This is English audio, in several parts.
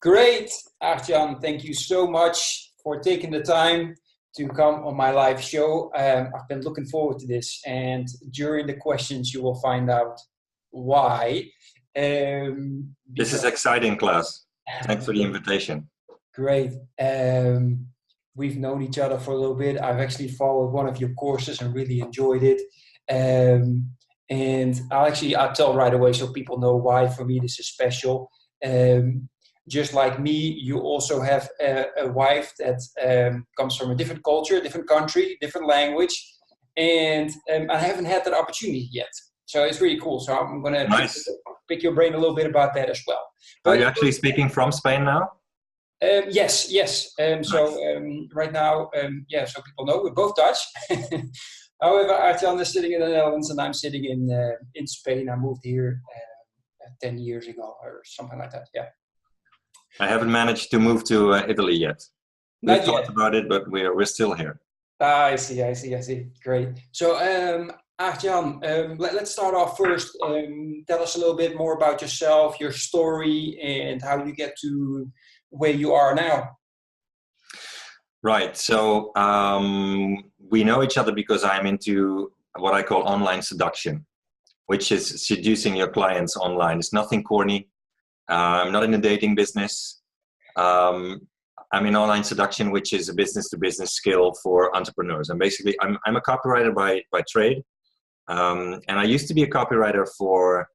Great, Aartjan. Thank you so much for taking the time to come on my live show. I've been looking forward to this, and during the questions, you will find out why. This is Because exciting, class. Thanks for the invitation. great. We've known each other for a little bit. I've actually followed one of your courses and really enjoyed it. And I'll tell right away so people know why for me this is special. Just like me, you also have a wife that comes from a different culture, different country, different language, and I haven't had that opportunity yet. So it's really cool. So I'm going to pick your brain a little bit about that as well. But, are you actually speaking from Spain now? Yes. Right now, so people know we're both Dutch. However, Aartjan is sitting in the Netherlands and I'm sitting in Spain. I moved here 10 years ago or something like that. Yeah. I haven't managed to move to Italy yet. We've talked about it, but we're still here. I see. Great. So, Aartjan, let's start off first. Tell us a little bit more about yourself, your story, and how you get to where you are now. Right. So we know each other because I'm into what I call online seduction, which is seducing your clients online. It's nothing corny. I'm not in the dating business. I'm in online seduction, which is a business-to-business skill for entrepreneurs. And basically, I'm a copywriter by trade. And I used to be a copywriter for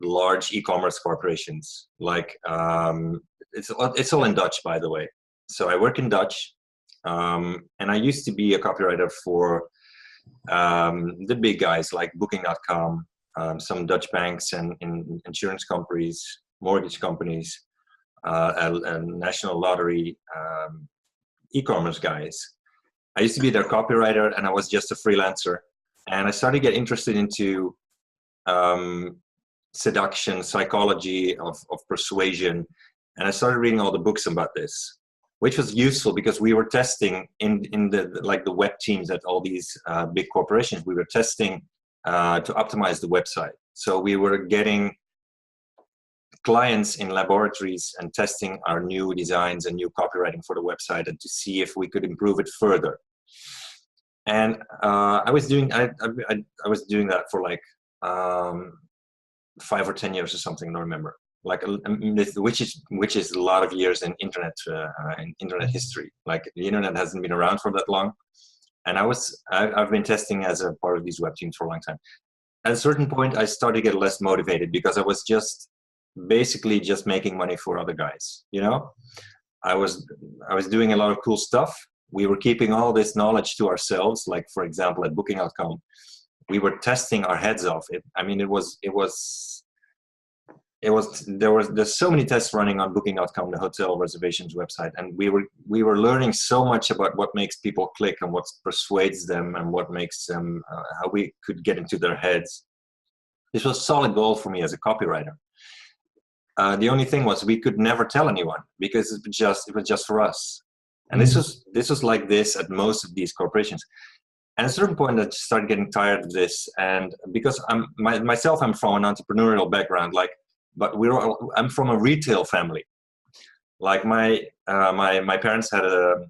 large e-commerce corporations. Like it's all in Dutch, by the way. So I work in Dutch. And I used to be a copywriter for the big guys like Booking.com, some Dutch banks and insurance companies, mortgage companies, and national lottery, e-commerce guys. I used to be their copywriter and I was just a freelancer. And I started to get interested into seduction, psychology of persuasion. And I started reading all the books about this, which was useful because we were testing in the web teams at all these big corporations. We were testing to optimize the website. So we were getting clients in laboratories and testing our new designs and new copywriting for the website and to see if we could improve it further. And I was doing that for like 5 or 10 years or something. I don't remember. Which is a lot of years in internet history. Like the internet hasn't been around for that long, and I've been testing as a part of these web teams for a long time. At a certain point, I started to get less motivated because I was basically just making money for other guys. You know, I was doing a lot of cool stuff. We were keeping all this knowledge to ourselves. Like for example, at Booking.com, we were testing our heads off. There's so many tests running on Booking.com, the hotel reservations website, and we were learning so much about what makes people click and what persuades them and what makes them how we could get into their heads. This was solid gold for me as a copywriter. The only thing was we could never tell anyone because it was just for us. And this was like this at most of these corporations. And at a certain point, I started getting tired of this, and because I'm from an entrepreneurial background, but I'm from a retail family. Like my parents had a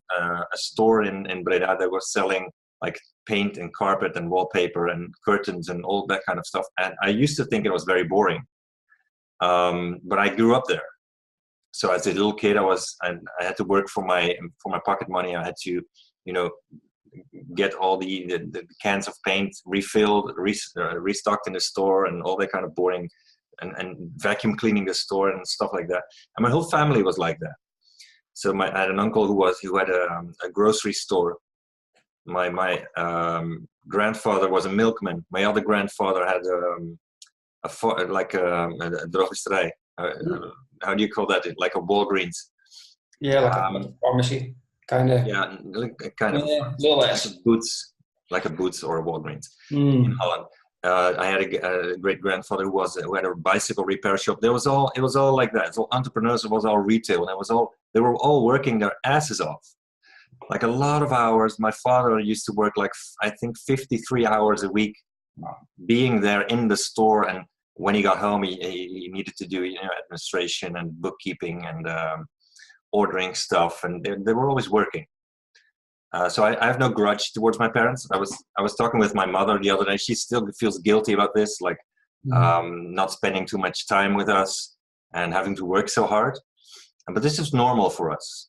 store in Breda that was selling like paint and carpet and wallpaper and curtains and all that kind of stuff. And I used to think it was very boring. But I grew up there. So as a little kid, I had to work for my pocket money. I had to, get all the cans of paint refilled, restocked in the store, and all that kind of boring, and vacuum cleaning the store and stuff like that. And my whole family was like that. So I had an uncle who had a grocery store. My grandfather was a milkman. My other grandfather had a drogisterij. How do you call that? Like a Walgreens. Yeah, like a pharmacy, kind of. Yeah, kind of. Little less. Like a Boots or a Walgreens in Holland. I had a great grandfather who had a bicycle repair shop. It was all like that. It's all entrepreneurs. It was all retail, and they were all working their asses off, like a lot of hours. My father used to work like I think 53 hours a week, being there in the store and when he got home, he needed to do administration and bookkeeping and ordering stuff, and they were always working. So I have no grudge towards my parents. I was talking with my mother the other day. She still feels guilty about this, like not spending too much time with us and having to work so hard. But this is normal for us.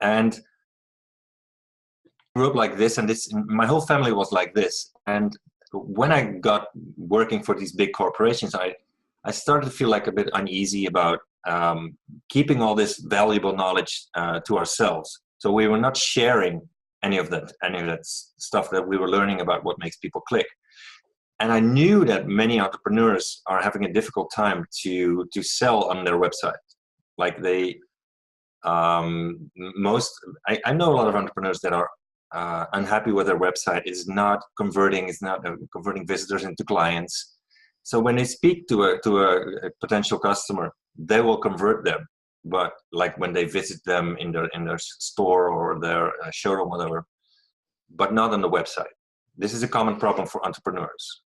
And I grew up like this, and my whole family was like this. And when I got working for these big corporations, I started to feel like a bit uneasy about keeping all this valuable knowledge to ourselves. So we were not sharing any of that stuff that we were learning about what makes people click. And I knew that many entrepreneurs are having a difficult time to sell on their website. Like they, I know a lot of entrepreneurs that are unhappy with their website. It's not converting visitors into clients. So when they speak to a potential customer, they will convert them. But like when they visit them in their store or their showroom, whatever, but not on the website. This is a common problem for entrepreneurs.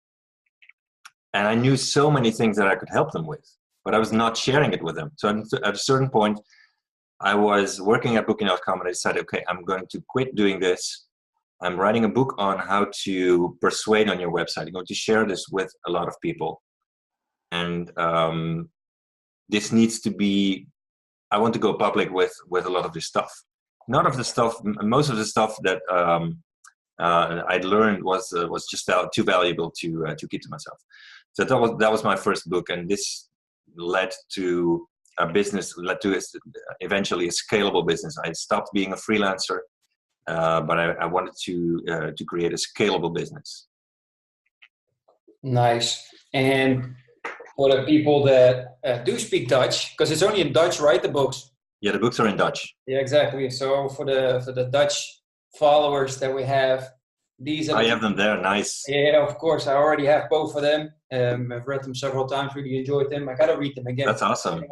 And I knew so many things that I could help them with, but I was not sharing it with them. So at a certain point, I was working at Booking.com and I decided, okay, I'm going to quit doing this. I'm writing a book on how to persuade on your website. I'm going to share this with a lot of people. And this needs to be, I want to go public with a lot of this stuff. Most of the stuff that I'd learned was just too valuable to keep to myself. So that was my first book, and this led to eventually a scalable business. I stopped being a freelancer, but I wanted to create a scalable business. Nice. And for the people that do speak Dutch, because it's only in Dutch, right? The books. Yeah, the books are in Dutch. Yeah, exactly. So for the Dutch followers that we have, these are. I have them there. Nice. Yeah, of course. I already have both of them. I've read them several times. Really enjoyed them. I gotta read them again. That's awesome.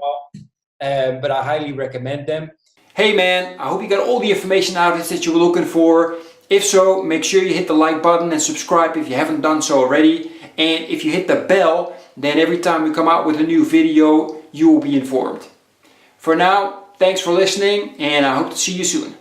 But I highly recommend them. Hey man, I hope you got all the information out that you were looking for. If so, make sure you hit the like button and subscribe if you haven't done so already. And if you hit the bell, then every time we come out with a new video, you will be informed. For now, thanks for listening, and I hope to see you soon.